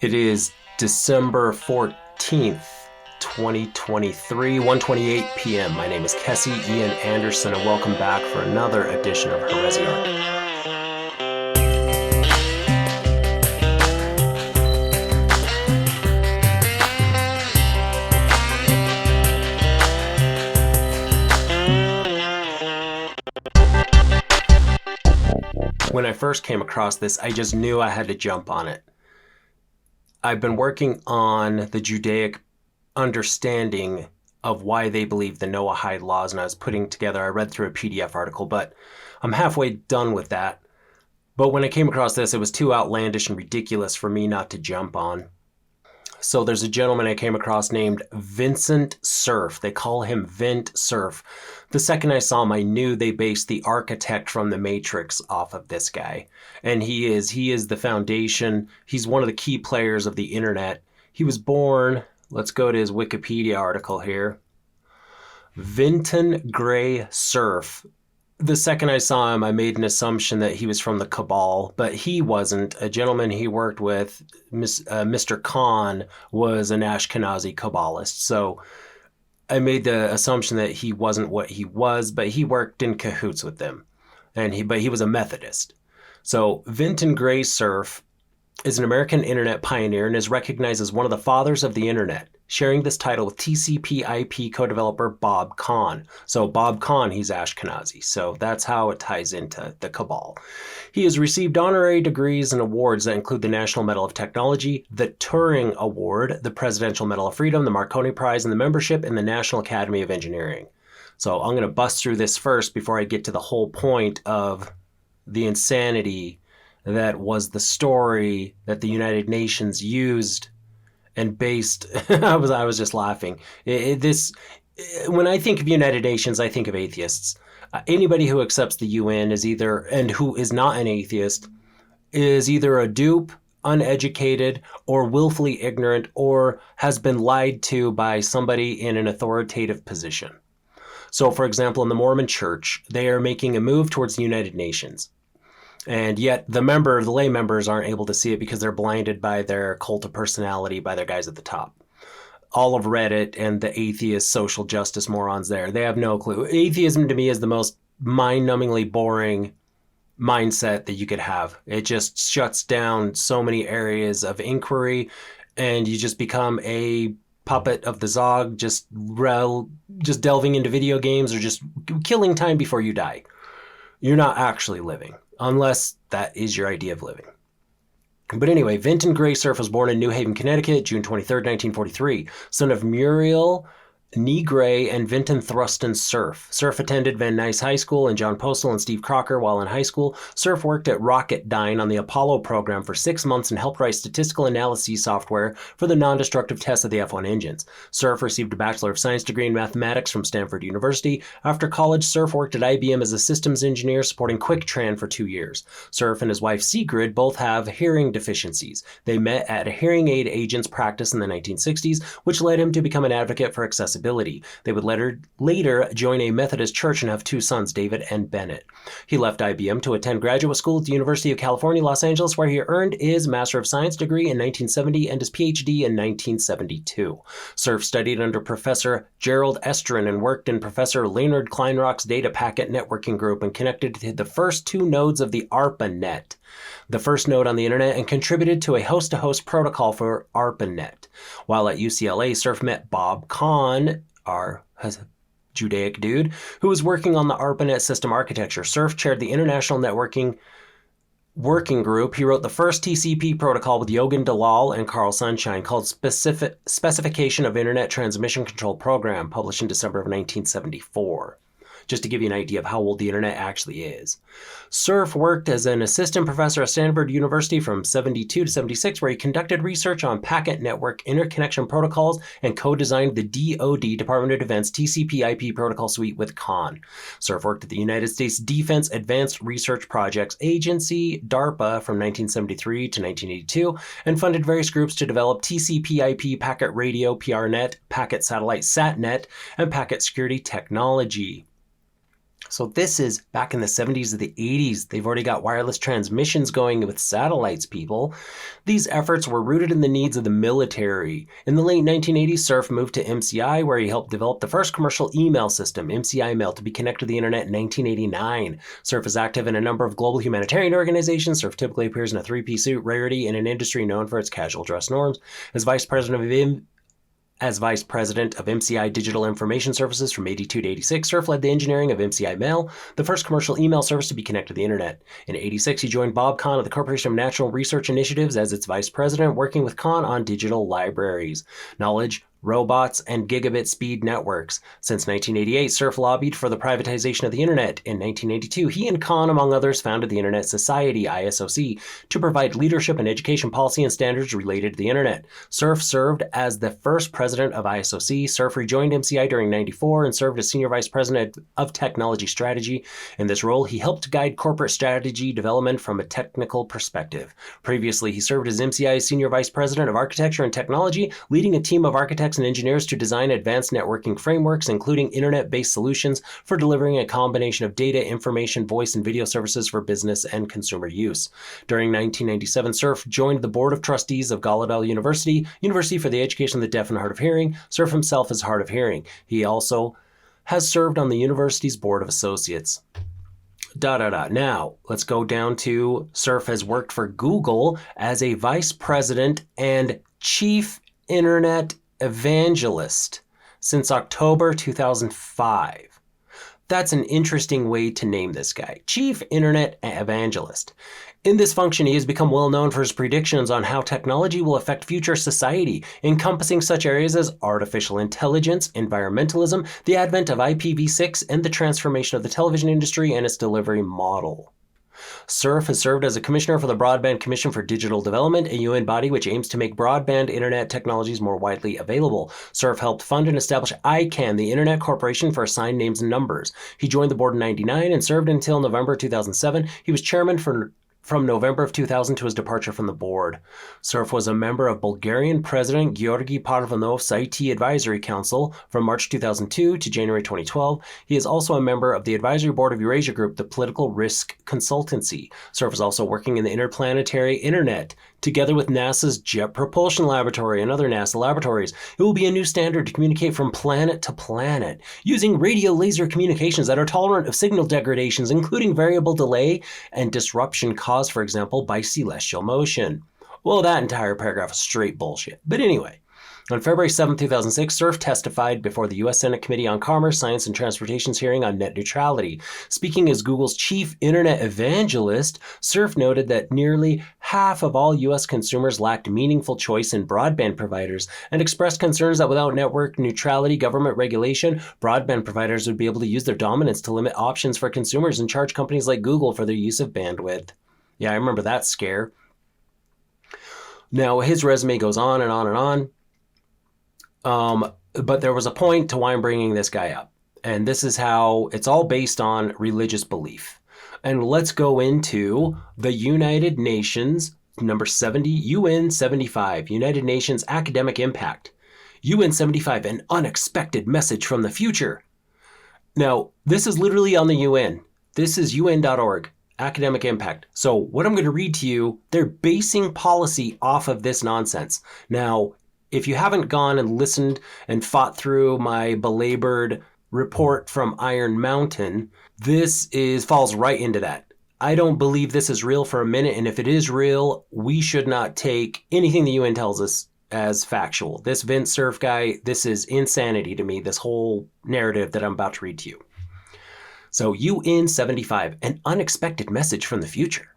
It is December 14th, 2023, 1:28 p.m. My name is Kessie Ian Anderson, and welcome back for another edition of Heresiarch. When I first came across this, I just knew I had to jump on it. I've been working on the Judaic understanding of why they believe the Noahide laws, and I read through a PDF article, but I'm halfway done with that. But when I came across this, it was too outlandish and ridiculous for me not to jump on. So there's a gentleman I came across named Vint Cerf. They call him Vint Cerf. The second I saw him, I knew they based the architect from the Matrix off of this guy. And he is the foundation. He's one of the key players of the internet. He was born, let's go to his Wikipedia article here. Vint Cerf. The second I saw him, I made an assumption that he was from the Cabal, but he wasn't. A gentleman he worked with, Mr. Khan, was an Ashkenazi Kabbalist. So I made the assumption that he wasn't what he was, but he worked in cahoots with them. But he was a Methodist. So Vint Cerf is an American internet pioneer and is recognized as one of the fathers of the internet, sharing this title with TCP/IP co-developer Bob Kahn. So Bob Kahn, he's Ashkenazi. So that's how it ties into the Cabal. He has received honorary degrees and awards that include the National Medal of Technology, the Turing Award, the Presidential Medal of Freedom, the Marconi Prize, and the membership in the National Academy of Engineering. So I'm going to bust through this first before I get to the whole point of the insanity that was the story that the United Nations used and based. I was just laughing. When I think of United Nations, I think of atheists. Anybody who accepts the UN and who is not an atheist, is either a dupe, uneducated, or willfully ignorant, or has been lied to by somebody in an authoritative position. So, for example, in the Mormon Church, they are making a move towards the United Nations. And yet the lay members aren't able to see it because they're blinded by their cult of personality, by their guys at the top. All of Reddit and the atheist social justice morons there, they have no clue. Atheism to me is the most mind-numbingly boring mindset that you could have. It just shuts down so many areas of inquiry, and you just become a puppet of the Zog, just delving into video games or just killing time before you die. You're not actually living, unless that is your idea of living. But anyway, Vint Cerf was born in New Haven, Connecticut, June 23rd, 1943, son of Muriel Negre and Vinton Thruston Cerf. Cerf attended Van Nuys High School and John Postal and Steve Crocker while in high school. Cerf worked at Rocketdyne on the Apollo program for 6 months and helped write statistical analysis software for the non-destructive tests of the F-1 engines. Cerf received a Bachelor of Science degree in mathematics from Stanford University. After college, Cerf worked at IBM as a systems engineer supporting QuickTran for 2 years. Cerf and his wife Sigrid both have hearing deficiencies. They met at a hearing aid agent's practice in the 1960s, which led him to become an advocate for accessibility. They would later join a Methodist church and have 2 sons, David and Bennett. He left IBM to attend graduate school at the University of California, Los Angeles, where he earned his Master of Science degree in 1970 and his PhD in 1972. Cerf studied under Professor Gerald Estrin and worked in Professor Leonard Kleinrock's data packet networking group and connected to the first 2 nodes of the ARPANET, the first node on the internet, and contributed to a host-to-host protocol for ARPANET. While at UCLA, Cerf met Bob Kahn, our Judaic dude, who was working on the ARPANET system architecture. Cerf chaired the International Networking Working Group. He wrote the first TCP protocol with Yogan Dalal and Carl Sunshine called Specification of Internet Transmission Control Program, published in December of 1974. Just to give you an idea of how old the internet actually is. Cerf worked as an assistant professor at Stanford University from 72 to 76, where he conducted research on packet network interconnection protocols and co-designed the DoD, Department of Defense, TCP/IP protocol suite with Kahn. Cerf worked at the United States Defense Advanced Research Projects Agency, DARPA, from 1973 to 1982, and funded various groups to develop TCP/IP, packet radio, PRNet, packet satellite SATNet, and packet security technology. So this is back in the 70s or the 80s. They've already got wireless transmissions going with satellites, people. These efforts were rooted in the needs of the military. In the late 1980s, Cerf moved to MCI, where he helped develop the first commercial email system, MCI Mail, to be connected to the internet in 1989. Cerf is active in a number of global humanitarian organizations. Cerf typically appears in a three-piece suit, rarity in an industry known for its casual dress norms. As vice president of MCI Digital Information Services from 82 to 86, Cerf led the engineering of MCI Mail, the first commercial email service to be connected to the internet. In 86, he joined Bob Kahn of the Corporation of National Research Initiatives as its vice president, working with Kahn on digital libraries, knowledge, robots, and gigabit speed networks. Since 1988, Cerf lobbied for the privatization of the internet. In 1982, he and Kahn, among others, founded the Internet Society, ISOC, to provide leadership and education policy and standards related to the internet. Cerf served as the first president of ISOC. Cerf rejoined MCI during 94 and served as senior vice president of technology strategy. In this role, he helped guide corporate strategy development from a technical perspective. Previously, he served as MCI's senior vice president of architecture and technology, leading a team of architects and engineers to design advanced networking frameworks, including internet-based solutions for delivering a combination of data, information, voice, and video services for business and consumer use. During 1997, Cerf joined the board of trustees of Gallaudet University, University for the Education of the Deaf and Hard of Hearing. Cerf himself is hard of hearing. He also has served on the university's board of associates. Now, let's go down to Cerf has worked for Google as a vice president and chief internet evangelist since October 2005. That's an interesting way to name this guy, Chief Internet Evangelist. In this function, he has become well known for his predictions on how technology will affect future society, encompassing such areas as artificial intelligence, environmentalism, the advent of IPv6, and the transformation of the television industry and its delivery model. Cerf has served as a commissioner for the Broadband Commission for Digital Development, a UN body which aims to make broadband internet technologies more widely available. Cerf helped fund and establish ICANN, the Internet Corporation for Assigned Names and Numbers. He joined the board in 1999 and served until November 2007. He was chairman from November of 2000 to his departure from the board. Cerf was a member of Bulgarian President Georgi Parvanov's IT Advisory Council from March 2002 to January 2012. He is also a member of the Advisory Board of Eurasia Group, the political risk consultancy. Cerf is also working in the interplanetary internet, together with NASA's Jet Propulsion Laboratory and other NASA laboratories. It will be a new standard to communicate from planet to planet, using radio laser communications that are tolerant of signal degradations, including variable delay and disruption caused, for example, by celestial motion. Well, that entire paragraph is straight bullshit. But anyway, on February 7, 2006, Cerf testified before the U.S. Senate Committee on Commerce, Science, and Transportation's hearing on net neutrality. Speaking as Google's chief internet evangelist, Cerf noted that nearly half of all U.S. consumers lacked meaningful choice in broadband providers and expressed concerns that without network neutrality, government regulation, broadband providers would be able to use their dominance to limit options for consumers and charge companies like Google for their use of bandwidth. Yeah, I remember that scare. Now, his resume goes on and on and on. But there was a point to why I'm bringing this guy up. And this is how it's all based on religious belief. And let's go into the United Nations, number 70, UN 75, United Nations Academic Impact. UN 75, an unexpected message from the future. Now, this is literally on the UN. This is UN.org, academic impact. So what I'm going to read to you, they're basing policy off of this nonsense. Now, if you haven't gone and listened and fought through my belabored report from Iron Mountain, this falls right into that. I don't believe this is real for a minute, and if it is real, we should not take anything the UN tells us as factual. This Vint Cerf guy, this is insanity to me, this whole narrative that I'm about to read to you. So UN 75, an unexpected message from the future.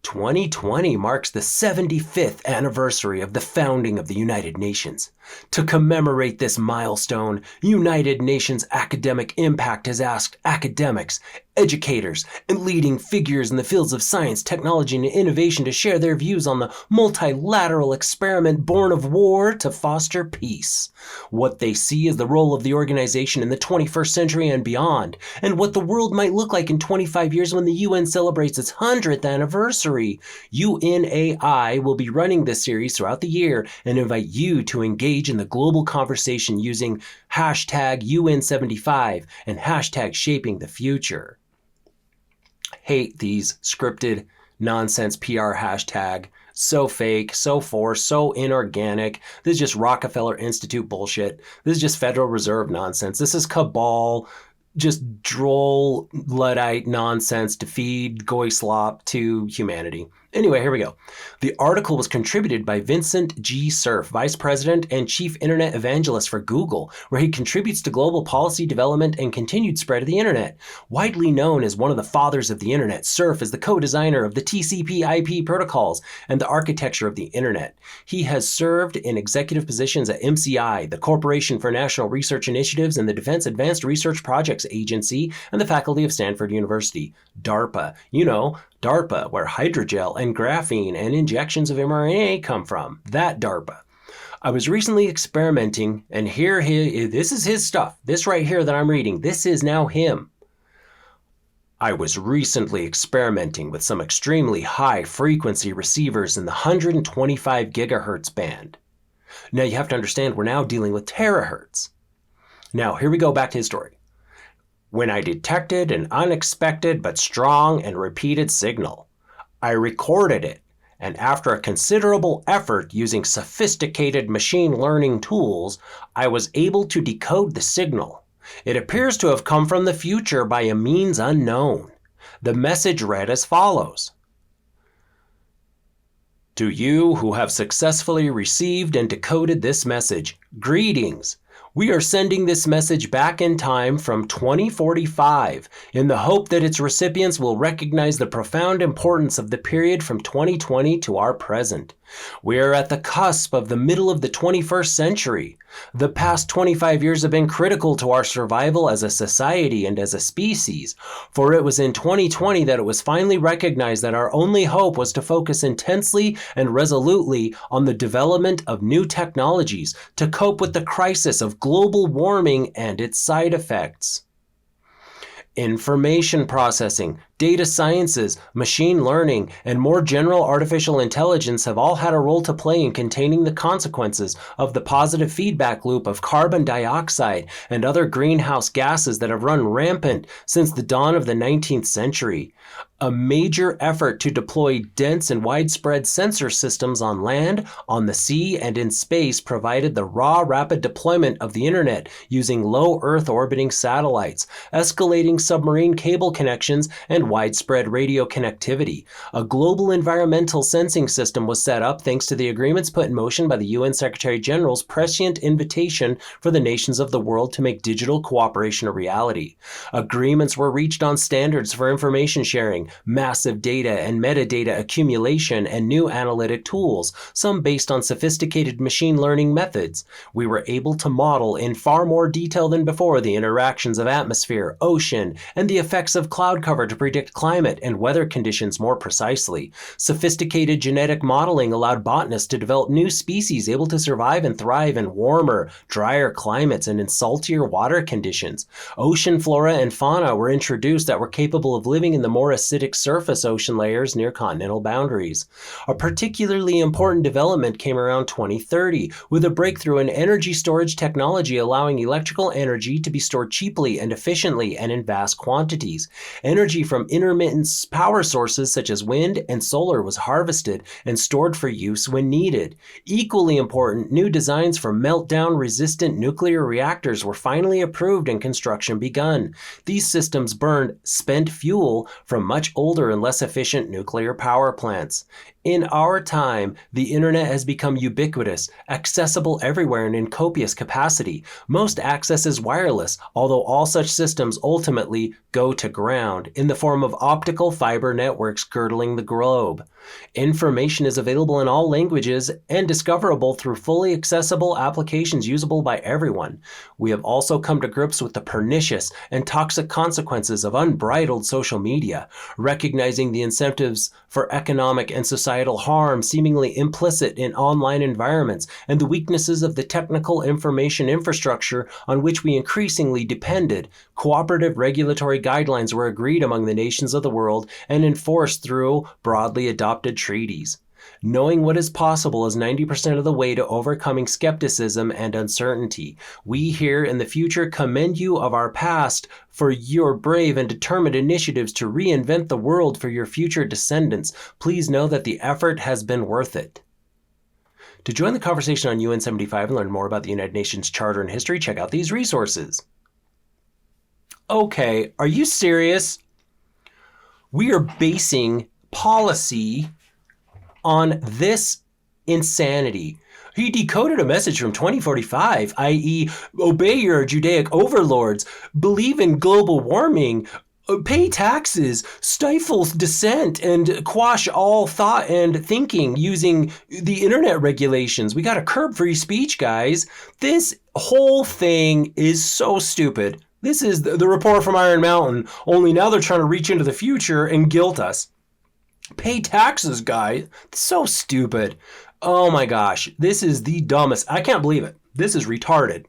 2020 marks the 75th anniversary of the founding of the United Nations. To commemorate this milestone, United Nations Academic Impact has asked academics, educators, and leading figures in the fields of science, technology, and innovation to share their views on the multilateral experiment born of war to foster peace. What they see as the role of the organization in the 21st century and beyond, and what the world might look like in 25 years when the UN celebrates its 100th anniversary. 2023. UNAI will be running this series throughout the year and invite you to engage in the global conversation using hashtag UN75 and hashtag shaping the future. Hate these scripted nonsense PR hashtag. So fake, so forced, so inorganic. This is just Rockefeller Institute bullshit. This is just Federal Reserve nonsense. This is cabal, just droll, Luddite nonsense to feed goy slop to humanity. Anyway, here we go. The article was contributed by Vint Cerf, Vice President and Chief Internet Evangelist for Google, where he contributes to global policy development and continued spread of the Internet. Widely known as one of the fathers of the Internet, Cerf is the co-designer of the TCP/IP protocols and the architecture of the Internet. He has served in executive positions at MCI, the Corporation for National Research Initiatives, and the Defense Advanced Research Projects Agency, and the faculty of Stanford University. DARPA, DARPA, where hydrogel and graphene and injections of mRNA come from. That DARPA. I was recently experimenting, and this is his stuff. This right here that I'm reading, this is now him. I was recently experimenting with some extremely high frequency receivers in the 125 gigahertz band. Now you have to understand we're now dealing with terahertz. Now here we go back to his story. When I detected an unexpected but strong and repeated signal, I recorded it, and after a considerable effort using sophisticated machine learning tools, I was able to decode the signal. It appears to have come from the future by a means unknown. The message read as follows. To you who have successfully received and decoded this message, greetings. We are sending this message back in time from 2045 in the hope that its recipients will recognize the profound importance of the period from 2020 to our present. We are at the cusp of the middle of the 21st century. The past 25 years have been critical to our survival as a society and as a species, for it was in 2020 that it was finally recognized that our only hope was to focus intensely and resolutely on the development of new technologies to cope with the crisis of global warming and its side effects. Information processing, data sciences, machine learning, and more general artificial intelligence have all had a role to play in containing the consequences of the positive feedback loop of carbon dioxide and other greenhouse gases that have run rampant since the dawn of the 19th century. A major effort to deploy dense and widespread sensor systems on land, on the sea, and in space provided the raw, rapid deployment of the Internet using low Earth orbiting satellites, escalating submarine cable connections, and widespread radio connectivity. A global environmental sensing system was set up thanks to the agreements put in motion by the UN Secretary General's prescient invitation for the nations of the world to make digital cooperation a reality. Agreements were reached on standards for information sharing, massive data and metadata accumulation, and new analytic tools, some based on sophisticated machine learning methods. We were able to model in far more detail than before the interactions of atmosphere, ocean, and the effects of cloud cover to predict climate and weather conditions more precisely. Sophisticated genetic modeling allowed botanists to develop new species able to survive and thrive in warmer, drier climates and in saltier water conditions. Ocean flora and fauna were introduced that were capable of living in the more acidic surface ocean layers near continental boundaries. A particularly important development came around 2030 with a breakthrough in energy storage technology allowing electrical energy to be stored cheaply and efficiently and in vast quantities. Energy from intermittent power sources such as wind and solar was harvested and stored for use when needed. Equally important, new designs for meltdown-resistant nuclear reactors were finally approved and construction begun. These systems burned spent fuel from much older and less efficient nuclear power plants. In our time, the internet has become ubiquitous, accessible everywhere and in copious capacity. Most access is wireless, although all such systems ultimately go to ground in the form of optical fiber networks girdling the globe. Information is available in all languages and discoverable through fully accessible applications usable by everyone. We have also come to grips with the pernicious and toxic consequences of unbridled social media, recognizing the incentives for economic and societal societal harm seemingly implicit in online environments, and the weaknesses of the technical information infrastructure on which we increasingly depended. Cooperative regulatory guidelines were agreed among the nations of the world and enforced through broadly adopted treaties. Knowing what is possible is 90% of the way to overcoming skepticism and uncertainty. We here in the future commend you of our past for your brave and determined initiatives to reinvent the world for your future descendants. Please know that the effort has been worth it. To join the conversation on UN 75 and learn more about the United Nations Charter and history, check out these resources. Okay, are you serious? We are basing policy on this insanity. He decoded a message from 2045, i.e., obey your Judaic overlords, believe in global warming, pay taxes, stifle dissent, and quash all thought and thinking using the internet regulations. We got to curb free speech, guys. This whole thing is so stupid. This is the report from Iron Mountain, only now they're trying to reach into the future and guilt us. Pay taxes, guys. It's so stupid. Oh my gosh. This is the dumbest. I can't believe it. This is retarded.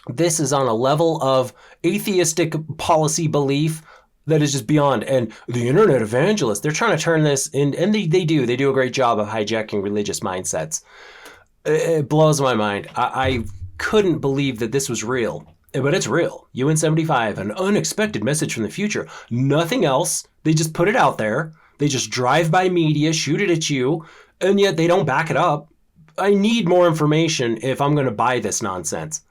This is on a level of atheistic policy belief that is just beyond. And the internet evangelists, they're trying to turn this in, and they do. They do a great job of hijacking religious mindsets. It blows my mind. I couldn't believe that this was real. But it's real. UN 75, an unexpected message from the future. Nothing else. They just put it out there. They just drive by media, shoot it at you, and yet they don't back it up. I need more information if I'm going to buy this nonsense.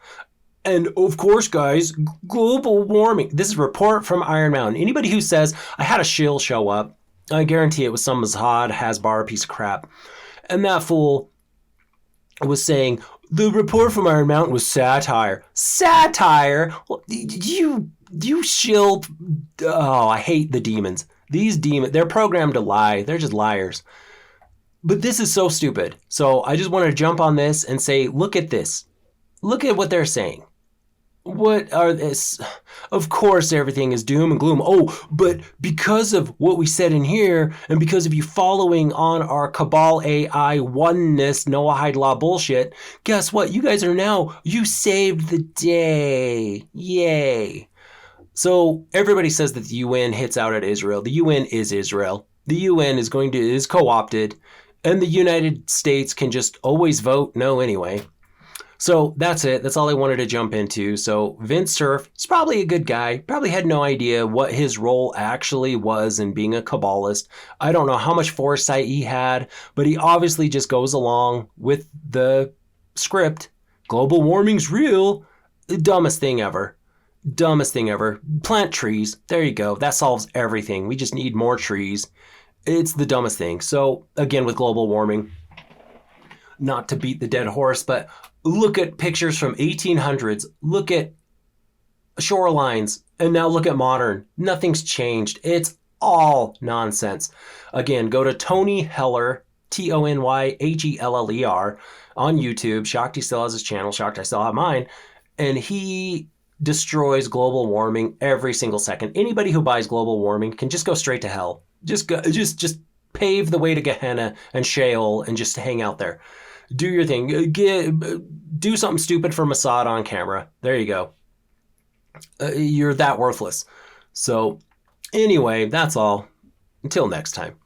And of course, guys, global warming. This is a report from Iron Mountain. Anybody who says, I had a shill show up, I guarantee it was some Mazhad Hasbar piece of crap. And that fool was saying, the report from Iron Mountain was satire. Satire? Well, you shill. Oh, I hate the demons. These demons, they're programmed to lie. They're just liars. But this is so stupid. So I just want to jump on this and say, look at this. Look at what they're saying. What are this? Of course, everything is doom and gloom. Oh, but because of what we said in here, and because of you following on our Cabal AI oneness, Noahide Law bullshit, guess what? You guys are now, you saved the day. Yay. So everybody says that the UN hits out at Israel. The UN is Israel. The UN is co-opted, and the United States can just always vote no anyway. So that's it. That's all I wanted to jump into. So Vint Cerf is probably a good guy. Probably had no idea what his role actually was in being a Kabbalist. I don't know how much foresight he had, but he obviously just goes along with the script. Global warming's real. The dumbest thing ever. Dumbest thing ever. Plant trees. There you go. That solves everything. We just need more trees. It's the dumbest thing. So again, with global warming, not to beat the dead horse, but look at pictures from 1800s. Look at shorelines. And now look at modern. Nothing's changed. It's all nonsense. Again, go to Tony Heller, TonyHeller, on YouTube. Shakti still has his channel. Shakti, I still have mine. And he destroys global warming every single second. Anybody who buys global warming can just go straight to hell. Just pave the way to Gehenna and Sheol and just hang out there. Do your thing. Do something stupid for Mossad on camera. There you go. You're that worthless. So anyway, that's all. Until next time.